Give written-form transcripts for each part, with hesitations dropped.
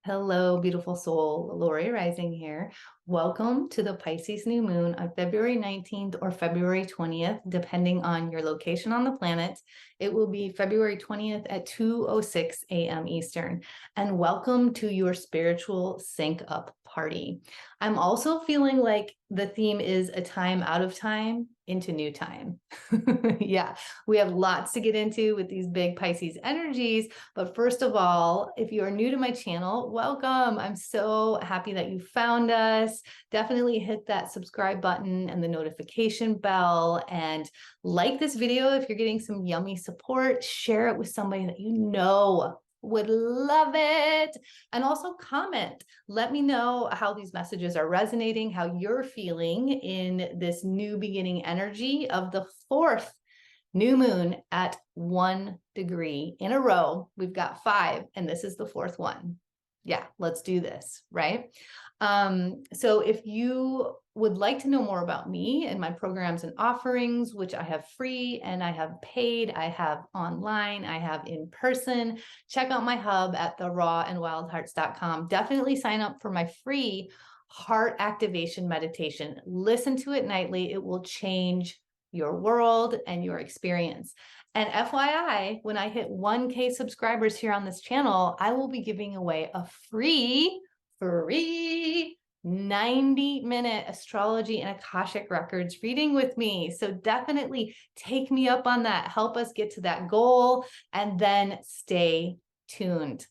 Hello, beautiful soul. Lori Rising here. Welcome to the Pisces new moon on February 19th or February 20th, depending on your location on the planet. It will be February 20th at 2:06 a.m. Eastern. And welcome to your spiritual sync up party. I'm also feeling like the theme is a time out of time into new time. Yeah, we have lots to get into with these big Pisces energies. But first of all, if you are new to my channel, welcome. I'm so happy that you found us. Definitely hit that subscribe button and the notification bell and like this video if you're getting some yummy support. Share it with somebody that you know would love it. And also comment. Let me know how these messages are resonating, how you're feeling in this new beginning energy of the fourth new moon at 1 degree in a row. We've got 5, and this is the fourth one. Yeah, let's do this, right? So if you would like to know more about me and my programs and offerings, which I have free and I have paid, I have online, I have in person, check out my hub at therawandwildhearts.com. Definitely sign up for my free heart activation meditation. Listen to it nightly. It will change your world and your experience. And FYI, when I hit 1K subscribers here on this channel, I will be giving away a free 90-minute astrology and Akashic records reading with me. So definitely take me up on that. Help us get to that goal and then stay tuned.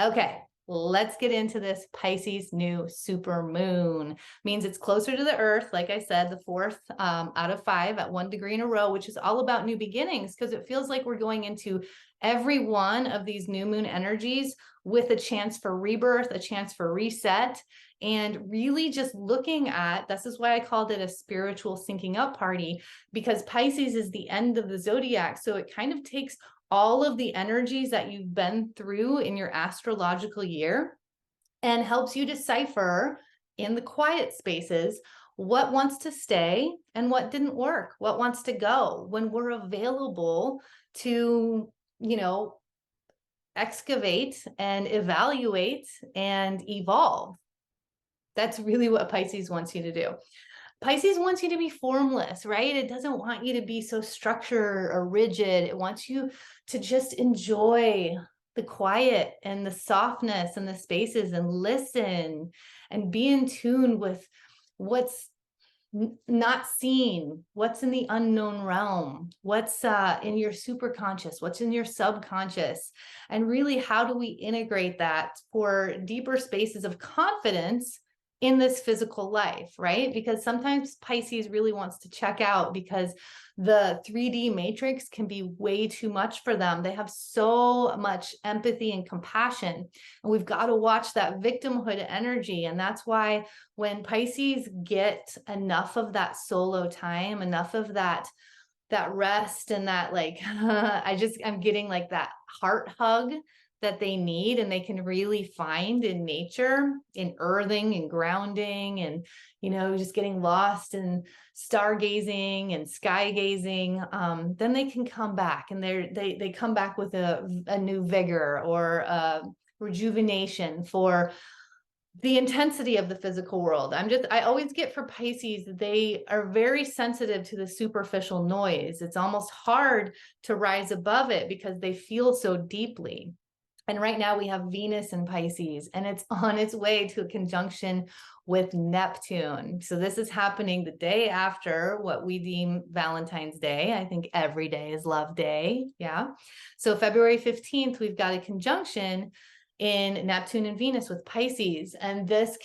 Okay. Let's get into this Pisces new super moon. Means it's closer to the earth. Like I said, the fourth out of 5 at 1 degree in a row, which is all about new beginnings because it feels like we're going into every one of these new moon energies with a chance for rebirth, a chance for reset, and really just looking at, this is why I called it a spiritual syncing up party, because Pisces is the end of the zodiac. So it kind of takes all of the energies that you've been through in your astrological year and helps you decipher in the quiet spaces what wants to stay and what didn't work, what wants to go, when we're available to, excavate and evaluate and evolve. That's really what Pisces wants you to do. Pisces wants you to be formless, right? It doesn't want you to be so structured or rigid. It wants you to just enjoy the quiet and the softness and the spaces and listen and be in tune with what's not seen, what's in the unknown realm, what's in your superconscious, what's in your subconscious, and really how do we integrate that for deeper spaces of confidence in this physical life, right? Because sometimes Pisces really wants to check out because the 3D matrix can be way too much for them. They have so much empathy and compassion, and we've got to watch that victimhood energy. And that's why when Pisces get enough of that solo time, enough of that rest and that I'm getting like that heart hug that they need and they can really find in nature, in earthing and grounding and, just getting lost in stargazing and sky gazing, then they can come back and they come back with a new vigor or rejuvenation for the intensity of the physical world. I always get for Pisces, they are very sensitive to the superficial noise. It's almost hard to rise above it because they feel so deeply. And right now we have Venus in Pisces, and it's on its way to a conjunction with Neptune. So this is happening the day after what we deem Valentine's Day. I think every day is Love Day. Yeah. So February 15th, we've got a conjunction in Neptune and Venus with Pisces. And this it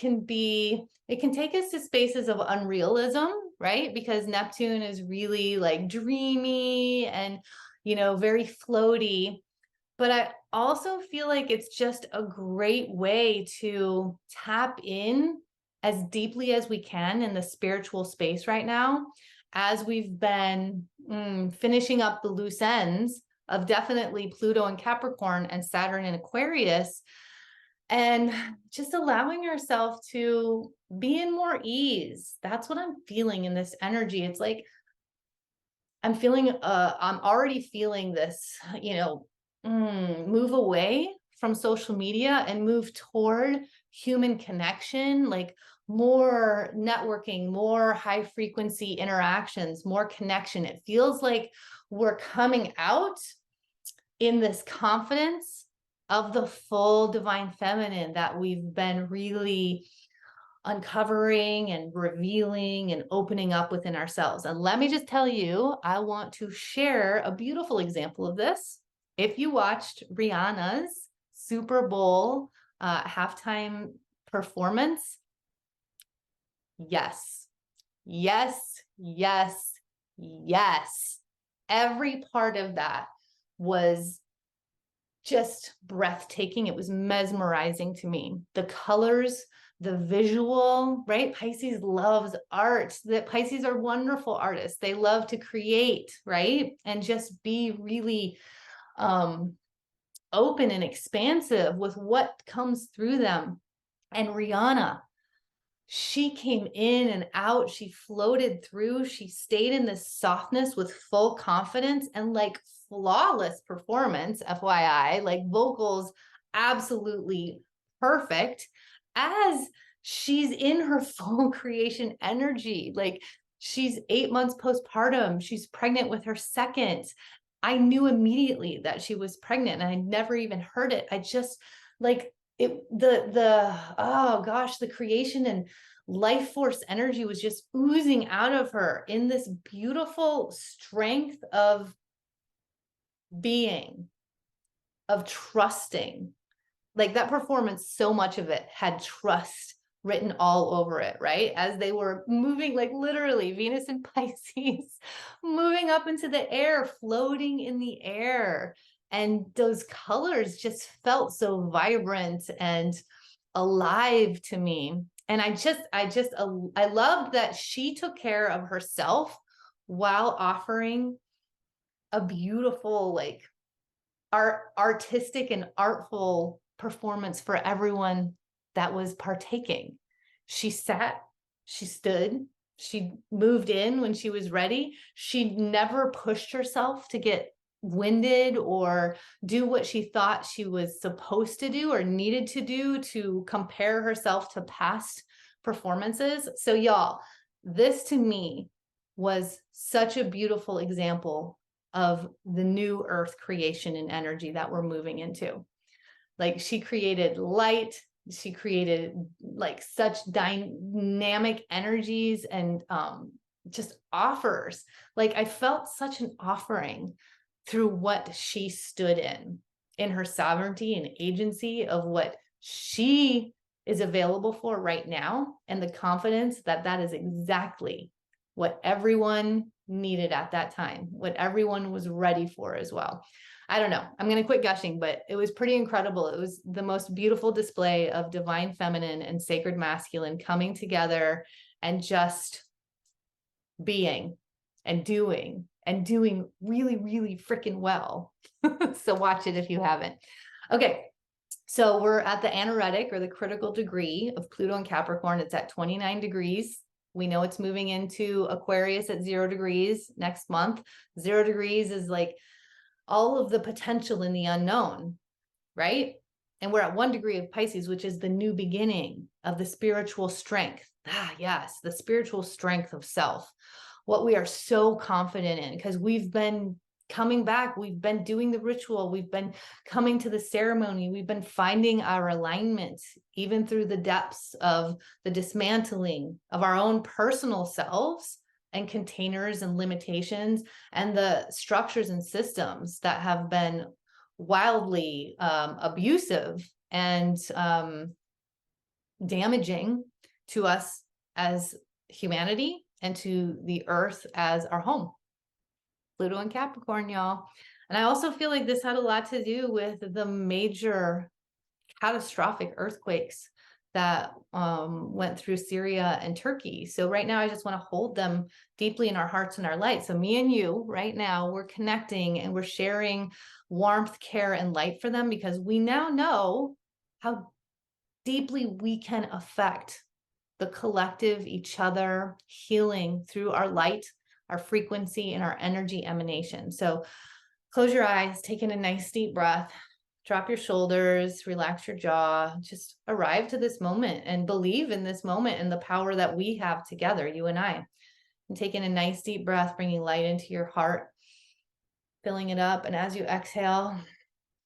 can take us to spaces of unrealism, right? Because Neptune is really like dreamy and, very floaty. But I also feel like it's just a great way to tap in as deeply as we can in the spiritual space right now, as we've been finishing up the loose ends of definitely Pluto and Capricorn and Saturn and Aquarius, and just allowing ourselves to be in more ease. That's what I'm feeling in this energy. It's like I'm already feeling this, move away from social media and move toward human connection, like more networking, more high frequency interactions, more connection. It feels like we're coming out in this confidence of the full divine feminine that we've been really uncovering and revealing and opening up within ourselves. And let me just tell you, I want to share a beautiful example of this. If you watched Rihanna's Super Bowl halftime performance, yes, yes, yes, yes. Every part of that was just breathtaking. It was mesmerizing to me. The colors, the visual, right? Pisces loves art. That Pisces are wonderful artists. They love to create, right? And just be really open and expansive with what comes through them. And Rihanna, she came in and out, she floated through, she stayed in this softness with full confidence and like flawless performance, FYI, like vocals absolutely perfect as she's in her full creation energy. Like she's 8 months postpartum, she's pregnant with her second. I knew immediately that she was pregnant and I never even heard it. I just like it, oh gosh, the creation and life force energy was just oozing out of her in this beautiful strength of being, of trusting. Like that performance, so much of it had trust written all over it, right? As they were moving, like literally Venus and Pisces, moving up into the air, floating in the air. And those colors just felt so vibrant and alive to me. And I loved that she took care of herself while offering a beautiful, like artistic and artful performance for everyone that was partaking. She sat, she stood, she moved in when she was ready. She never pushed herself to get winded or do what she thought she was supposed to do or needed to do to compare herself to past performances. So y'all, this to me was such a beautiful example of the new earth creation and energy that we're moving into. Like she created light, she created like such dynamic energies and just offers. Like I felt such an offering through what she stood in her sovereignty and agency of what she is available for right now, and the confidence that that is exactly what everyone needed at that time, what everyone was ready for as well. I don't know, I'm going to quit gushing, but it was pretty incredible. It was the most beautiful display of divine feminine and sacred masculine coming together and just being and doing really, really freaking well. So watch it if you haven't. Okay. So we're at the anaretic or the critical degree of Pluto and Capricorn. It's at 29 degrees. We know it's moving into Aquarius at 0 degrees next month. 0 degrees is like all of the potential in the unknown, right? And we're at 1 degree of Pisces, which is the new beginning of the spiritual strength. Ah, yes, the spiritual strength of self. What we are so confident in, because we've been coming back, we've been doing the ritual, we've been coming to the ceremony, we've been finding our alignment, even through the depths of the dismantling of our own personal selves and containers and limitations and the structures and systems that have been wildly abusive and damaging to us as humanity and to the earth as our home. Pluto and Capricorn, y'all. And I also feel like this had a lot to do with the major catastrophic earthquakes that went through Syria and Turkey. So right now, I just want to hold them deeply in our hearts and our light. So me and you right now, we're connecting and we're sharing warmth, care, and light for them, because we now know how deeply we can affect the collective, each other, healing through our light, our frequency, and our energy emanation. So close your eyes, take in a nice deep breath. Drop your shoulders, relax your jaw, just arrive to this moment and believe in this moment and the power that we have together, you and I. And taking a nice deep breath, bringing light into your heart, filling it up. And as you exhale,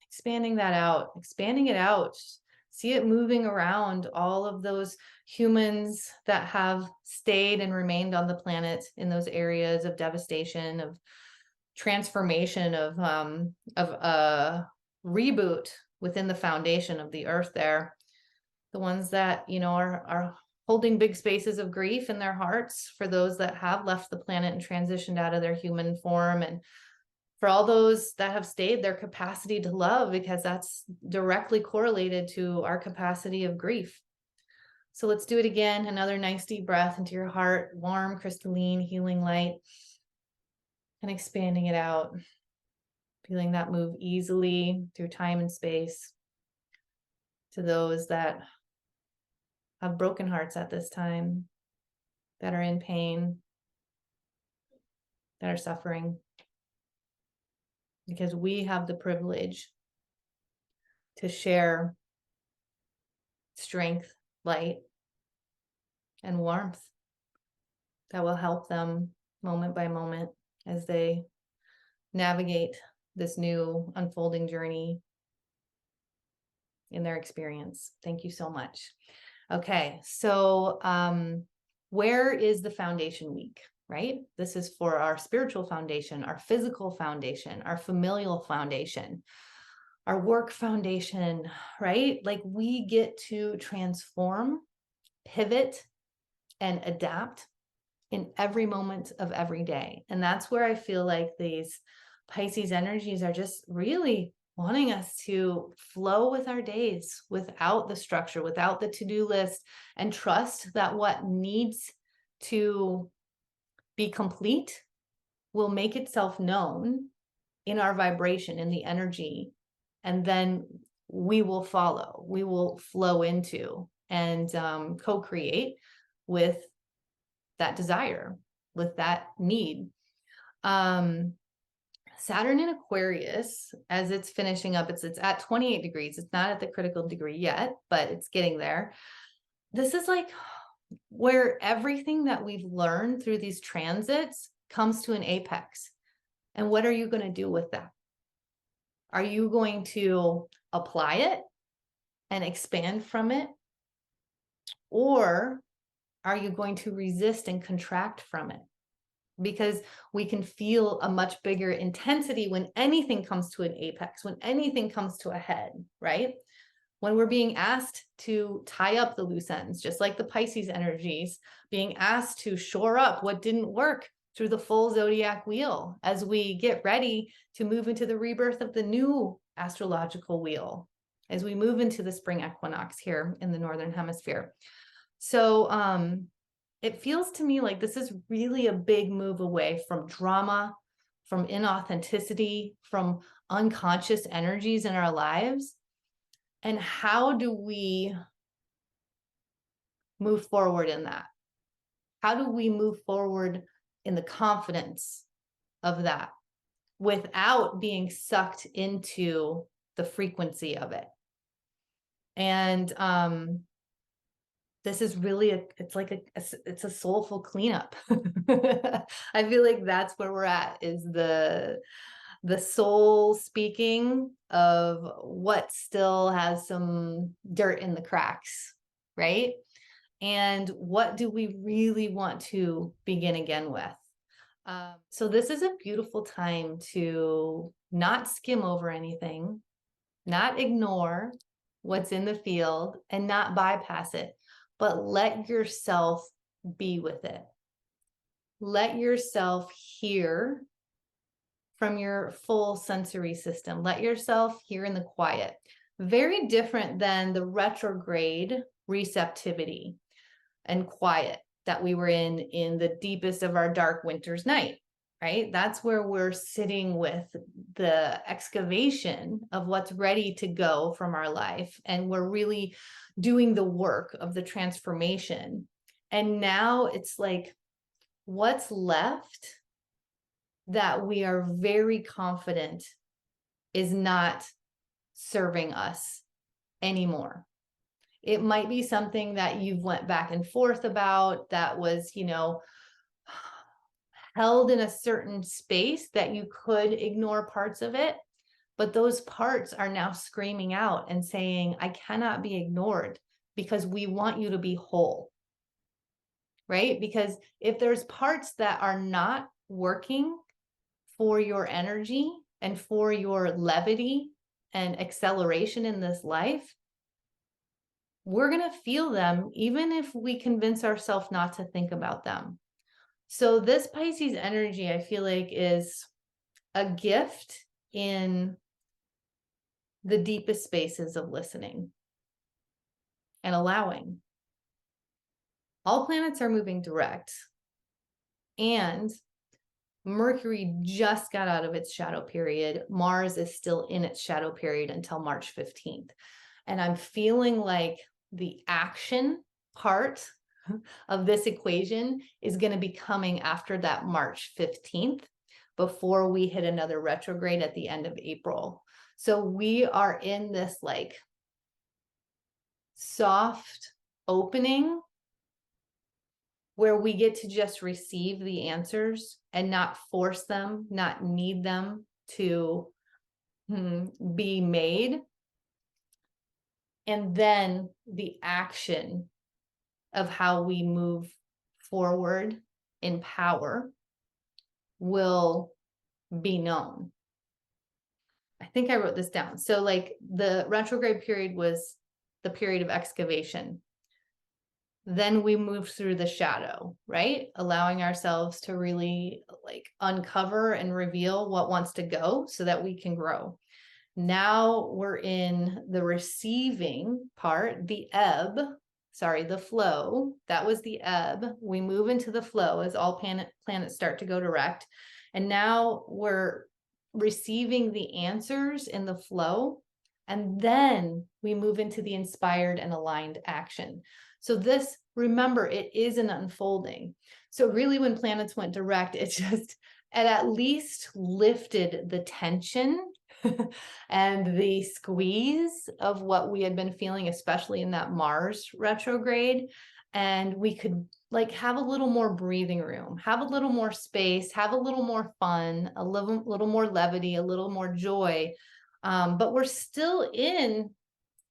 expanding that out, expanding it out. See it moving around all of those humans that have stayed and remained on the planet in those areas of devastation, of transformation, of a reboot within the foundation of the earth there. The ones that, you know, are holding big spaces of grief in their hearts for those that have left the planet and transitioned out of their human form, and for all those that have stayed, their capacity to love, because that's directly correlated to our capacity of grief. So let's do it again. Another nice deep breath into your heart, warm, crystalline, healing light, and expanding it out. Feeling that move easily through time and space to those that have broken hearts at this time, that are in pain, that are suffering. Because we have the privilege to share strength, light, and warmth that will help them moment by moment as they navigate this new unfolding journey in their experience. Thank you so much. Okay, so where is the foundation week, right? This is for our spiritual foundation, our physical foundation, our familial foundation, our work foundation, right? Like we get to transform, pivot, and adapt in every moment of every day. And that's where I feel like these Pisces energies are just really wanting us to flow with our days without the structure, without the to-do list, and trust that what needs to be complete will make itself known in our vibration, in the energy, and then we will follow, we will flow into and co-create with that desire, with that need. Saturn in Aquarius, as it's finishing up, it's at 28 degrees. It's not at the critical degree yet, but it's getting there. This is like where everything that we've learned through these transits comes to an apex. And what are you going to do with that? Are you going to apply it and expand from it? Or are you going to resist and contract from it? Because we can feel a much bigger intensity when anything comes to an apex, when anything comes to a head, right? When we're being asked to tie up the loose ends, just like the Pisces energies, being asked to shore up what didn't work through the full zodiac wheel as we get ready to move into the rebirth of the new astrological wheel, as we move into the spring equinox here in the Northern Hemisphere. So, it feels to me like this is really a big move away from drama, from inauthenticity, from unconscious energies in our lives. And how do we move forward in that? How do we move forward in the confidence of that without being sucked into the frequency of it? And this is really it's a soulful cleanup. I feel like that's where we're at, is the soul speaking of what still has some dirt in the cracks, right? And what do we really want to begin again with? So this is a beautiful time to not skim over anything, not ignore what's in the field, and not bypass it, but let yourself be with it. Let yourself hear from your full sensory system. Let yourself hear in the quiet. Very different than the retrograde receptivity and quiet that we were in the deepest of our dark winter's night, right? That's where we're sitting with the excavation of what's ready to go from our life. And we're really doing the work of the transformation. And now it's like, what's left that we are very confident is not serving us anymore. It might be something that you've went back and forth about that was, you know, held in a certain space that you could ignore parts of it, but those parts are now screaming out and saying, I cannot be ignored because we want you to be whole, right? Because if there's parts that are not working for your energy and for your levity and acceleration in this life, we're going to feel them even if we convince ourselves not to think about them. So this Pisces energy, I feel like, is a gift in the deepest spaces of listening and allowing. All planets are moving direct, and Mercury just got out of its shadow period. Mars is still in its shadow period until March 15th. And I'm feeling like the action part of this equation is going to be coming after that March 15th, before we hit another retrograde at the end of April. So we are in this like soft opening where we get to just receive the answers and not force them, not need them to be made. And then the action of how we move forward in power will be known. I think I wrote this down. So like the retrograde period was the period of excavation. Then we moved through the shadow, right? Allowing ourselves to really like uncover and reveal what wants to go so that we can grow. Now we're in the receiving part, the flow. That was the ebb. We move into the flow as all planets start to go direct. And now we're receiving the answers in the flow. And then we move into the inspired and aligned action. So this, remember, it is an unfolding. So really when planets went direct, it at least lifted the tension and the squeeze of what we had been feeling, especially in that Mars retrograde. And we could like have a little more breathing room, have a little more space, have a little more fun, a little more levity, a little more joy. But we're still in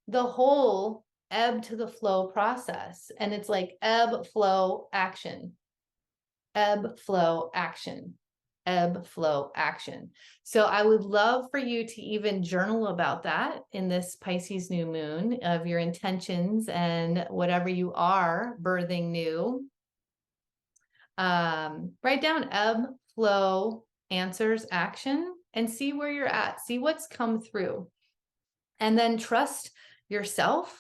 the whole ebb to the flow process. And it's like ebb, flow, action, ebb, flow, action, ebb, flow, action. So I would love for you to even journal about that in this Pisces new moon of your intentions and whatever you are birthing new. Write down ebb, flow, answers, action, and see where you're at. See what's come through. And then trust yourself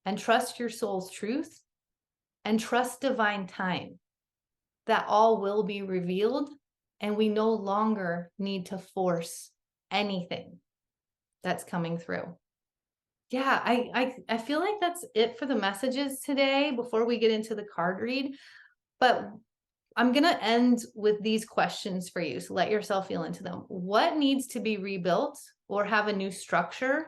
and trust your soul's truth and trust divine time. That all will be revealed, and we no longer need to force anything that's coming through. Yeah, I feel like that's it for the messages today before we get into the card read. But I'm going to end with these questions for you. So let yourself feel into them. What needs to be rebuilt or have a new structure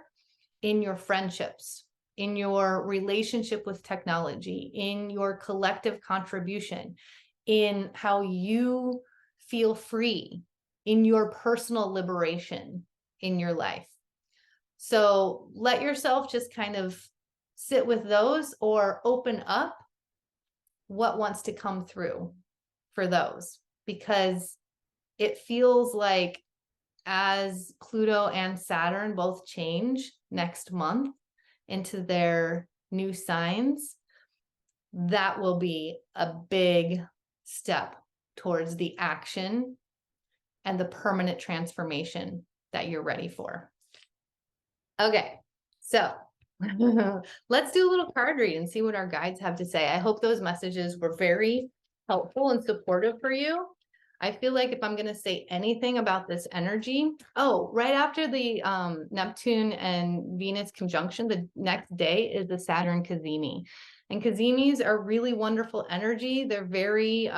in your friendships, in your relationship with technology, in your collective contribution, in how you feel free, in your personal liberation in your life? So let yourself just kind of sit with those or open up what wants to come through for those, because it feels like as Pluto and Saturn both change next month into their new signs, that will be a big step towards the action and the permanent transformation that you're ready for. Okay, so let's do a little card read and see what our guides have to say. I hope those messages were very helpful and supportive for you. I feel like if I'm going to say anything about this energy, right after the Neptune and Venus conjunction, the next day is the Saturn Cazimi. And Cazimis are really wonderful energy. They're very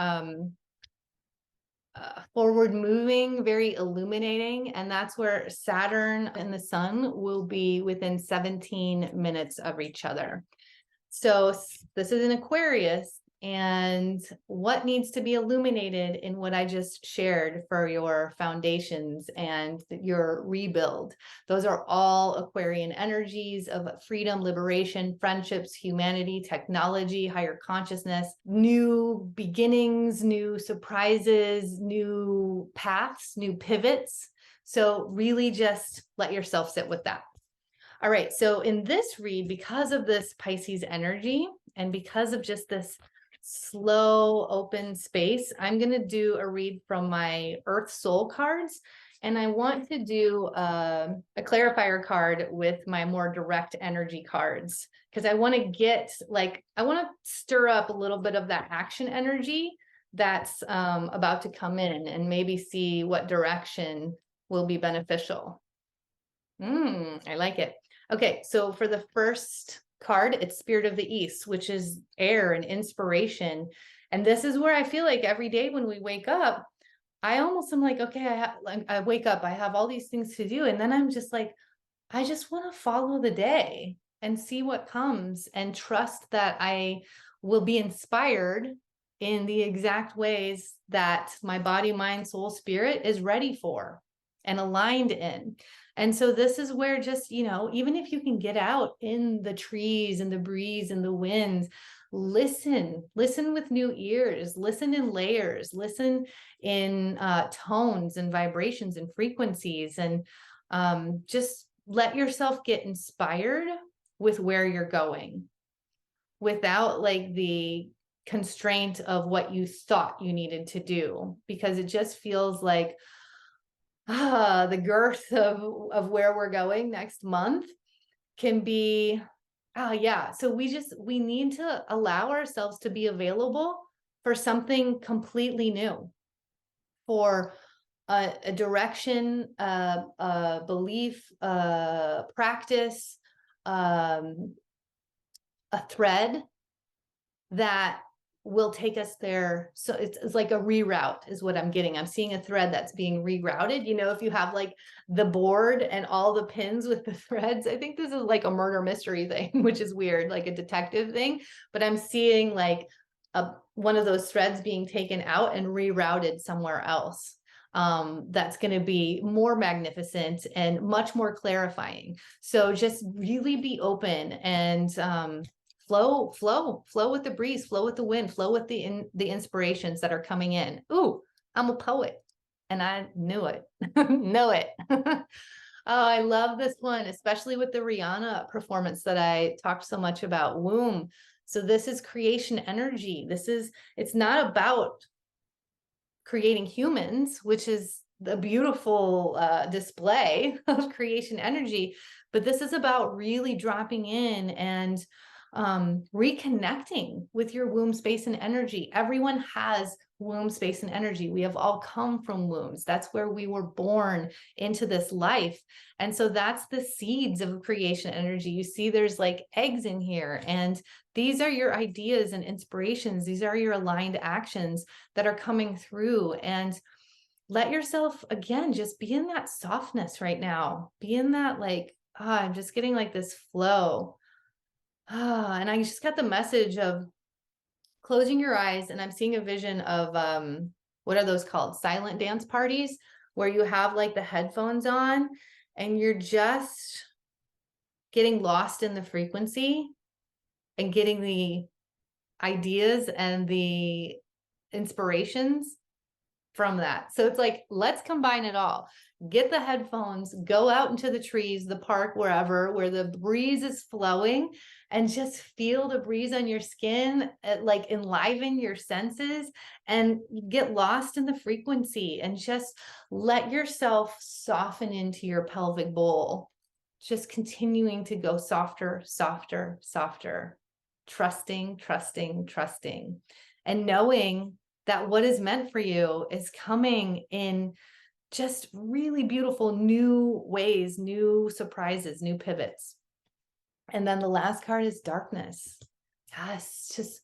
forward moving, very illuminating. And that's where Saturn and the sun will be within 17 minutes of each other. So this is an Aquarius, and what needs to be illuminated in what I just shared for your foundations and your rebuild. Those are all Aquarian energies of freedom, liberation, friendships, humanity, technology, higher consciousness, new beginnings, new surprises, new paths, new pivots. So really just let yourself sit with that. All right, so in this read, because of this Pisces energy and because of just this slow open space, I'm going to do a read from my Earth Soul cards. And I want to do a clarifier card with my more direct energy cards, because I want to get I want to stir up a little bit of that action energy that's about to come in and maybe see what direction will be beneficial. I like it. Okay, so for the first card, it's Spirit of the East, which is air and inspiration. And this is where I feel like every day when we wake up, I almost am like, okay, I wake up, I have all these things to do. And then I'm just like, I just want to follow the day and see what comes and trust that I will be inspired in the exact ways that my body, mind, soul, spirit is ready for and aligned in. And so this is where just, even if you can get out in the trees and the breeze and the winds, listen with new ears, listen in layers, listen in tones and vibrations and frequencies, and just let yourself get inspired with where you're going without the constraint of what you thought you needed to do, because it just feels like the girth of where we're going next month can be, yeah. So we need to allow ourselves to be available for something completely new, for a direction, a belief, practice, a thread that will take us there. So it's like a reroute is what I'm getting. I'm seeing a thread that's being rerouted. If you have the board and all the pins with the threads, I think this is like a murder mystery thing, which is weird, like a detective thing. But I'm seeing one of those threads being taken out and rerouted somewhere else. That's going to be more magnificent and much more clarifying. So just really be open and flow with the breeze, flow with the wind, flow with the inspirations that are coming in. Ooh, I'm a poet and I knew it. Know it. Oh, I love this one, especially with the Rihanna performance that I talked so much about, womb. So this is creation energy. It's not about creating humans, which is the beautiful display of creation energy, but this is about really dropping in and reconnecting with your womb space and energy. Everyone has womb space and energy. We have all come from wombs. That's where we were born into this life. And so that's the seeds of creation energy. You see, there's eggs in here, and these are your ideas and inspirations. These are your aligned actions that are coming through. And let yourself, again, just be in that softness right now. Be in that I'm just getting this flow. And I just got the message of closing your eyes, and I'm seeing a vision of what are those called? Silent dance parties, where you have the headphones on and you're just getting lost in the frequency and getting the ideas and the inspirations from that. So it's let's combine it all. Get the headphones, go out into the trees, the park, wherever, where the breeze is flowing, and just feel the breeze on your skin, enliven your senses and get lost in the frequency, and just let yourself soften into your pelvic bowl. Just continuing to go softer, softer, softer, trusting, trusting, trusting, and knowing that what is meant for you is coming in just really beautiful new ways, new surprises, new pivots. And then the last card is darkness. Yes, just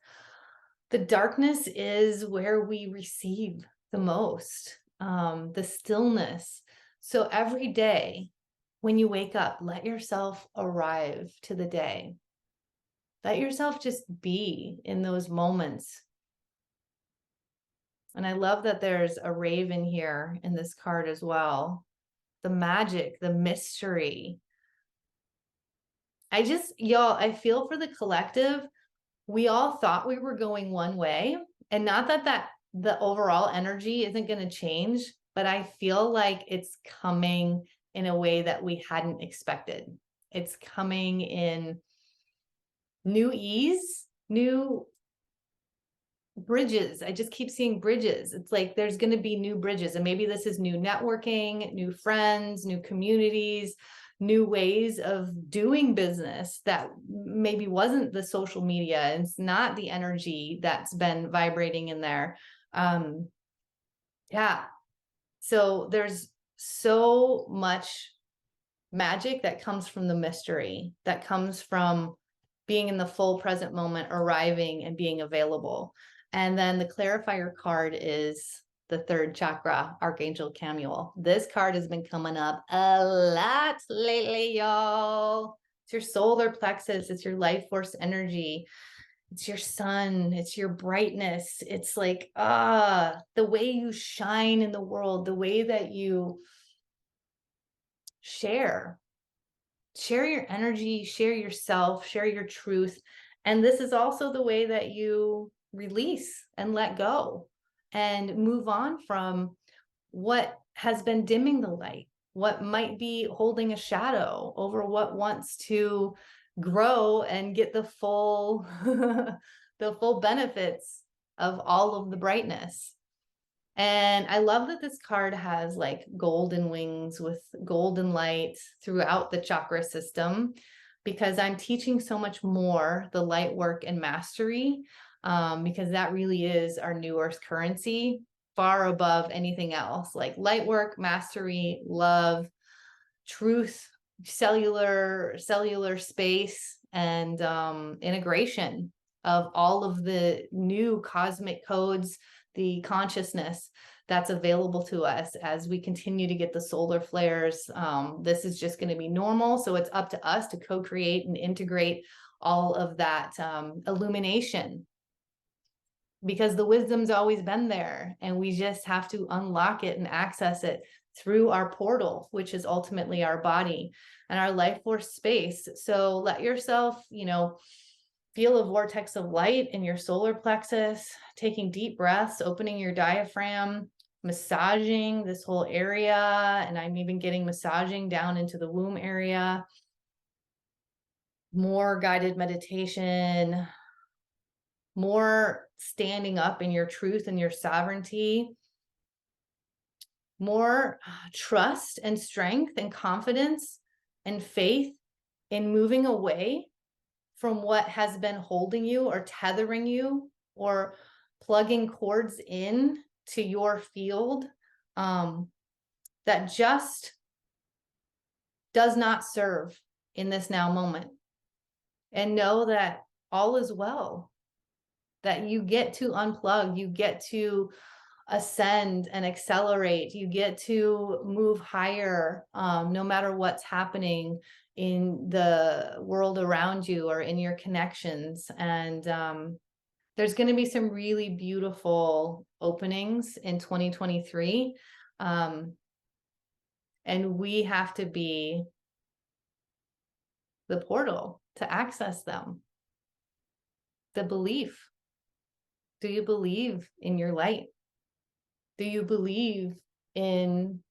the darkness is where we receive the most, the stillness. So every day when you wake up, let yourself arrive to the day. Let yourself just be in those moments. And I love that there's a raven here in this card as well. The magic, the mystery. Y'all, I feel for the collective. We all thought we were going one way, and not that the overall energy isn't going to change, but I feel like it's coming in a way that we hadn't expected. It's coming in new ease, new bridges. I just keep seeing bridges. It's like there's going to be new bridges, and maybe this is new networking, new friends, new communities, new ways of doing business that maybe wasn't the social media, and it's not the energy that's been vibrating in there. Yeah. So there's so much magic that comes from the mystery, that comes from being in the full present moment, arriving and being available. And then the clarifier card is the third chakra, Archangel Chamuel. This card has been coming up a lot lately, y'all. It's your solar plexus. It's your life force energy. It's your sun. It's your brightness. It's like, the way you shine in the world, the way that you share your energy, share yourself, share your truth. And this is also the way that you release and let go and move on from what has been dimming the light, what might be holding a shadow over what wants to grow and get the full the full benefits of all of the brightness. And I love that this card has like golden wings with golden light throughout the chakra system, because I'm teaching so much more the light work and mastery, because that really is our new earth currency, far above anything else. Like light work, mastery, love, truth, cellular space, and integration of all of the new cosmic codes, the consciousness that's available to us as we continue to get the solar flares. This is just going to be normal. So it's up to us to co-create and integrate all of that illumination, because the wisdom's always been there, and we just have to unlock it and access it through our portal, which is ultimately our body and our life force space. So let yourself, feel a vortex of light in your solar plexus, taking deep breaths, opening your diaphragm, massaging this whole area. And I'm even getting massaging down into the womb area. More guided meditation, more standing up in your truth and your sovereignty, more trust and strength and confidence and faith in moving away from what has been holding you or tethering you or plugging cords in to your field, that just does not serve in this now moment. And know that all is well, that you get to unplug, you get to ascend and accelerate, you get to move higher, no matter what's happening in the world around you or in your connections. And there's going to be some really beautiful openings in 2023. And we have to be the portal to access them. The belief. Do you believe in your light? Do you believe in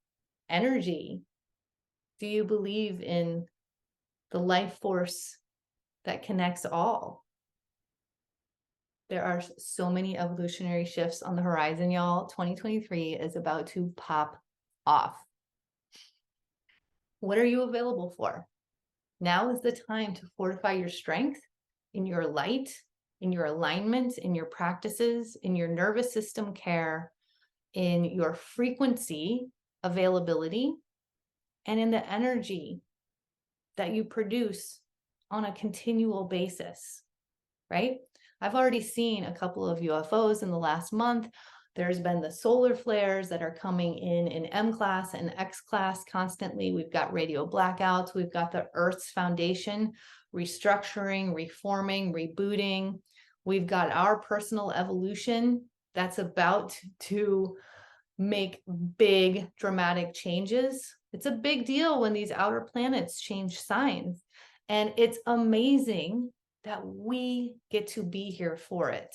energy? Do you believe in the life force that connects all? There are so many evolutionary shifts on the horizon, y'all. 2023 is about to pop off. What are you available for? Now is the time to fortify your strength in your light, in your alignment, in your practices, in your nervous system care, in your frequency availability, and in the energy that you produce on a continual basis, right? I've already seen a couple of UFOs in the last month. There's been the solar flares that are coming in M class and X class constantly. We've got radio blackouts. We've got the Earth's foundation restructuring, reforming, rebooting. We've got our personal evolution that's about to make big dramatic changes. It's a big deal when these outer planets change signs. And it's amazing that we get to be here for it.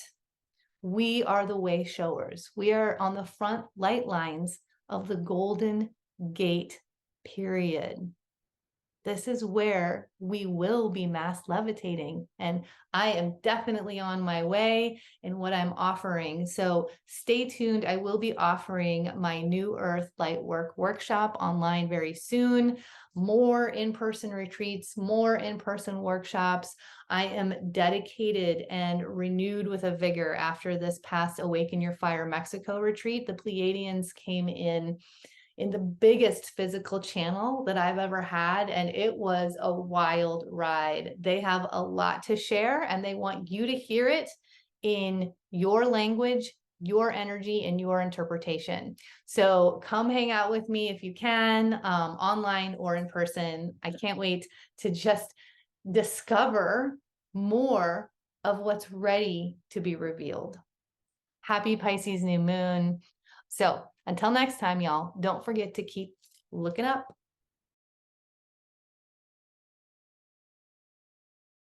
We are the way showers. We are on the front light lines of the Golden Gate period. This is where we will be mass levitating. And I am definitely on my way in what I'm offering. So stay tuned. I will be offering my New Earth Light Work workshop online very soon. More in-person retreats, more in-person workshops. I am dedicated and renewed with a vigor after this past Awaken Your Fire Mexico retreat. The Pleiadians came in the biggest physical channel that I've ever had, and it was a wild ride. They have a lot to share, and they want you to hear it in your language, your energy, and your interpretation. So come hang out with me if you can, online or in person. I can't wait to just discover more of what's ready to be revealed. Happy Pisces new moon. So until next time, y'all, don't forget to keep looking up.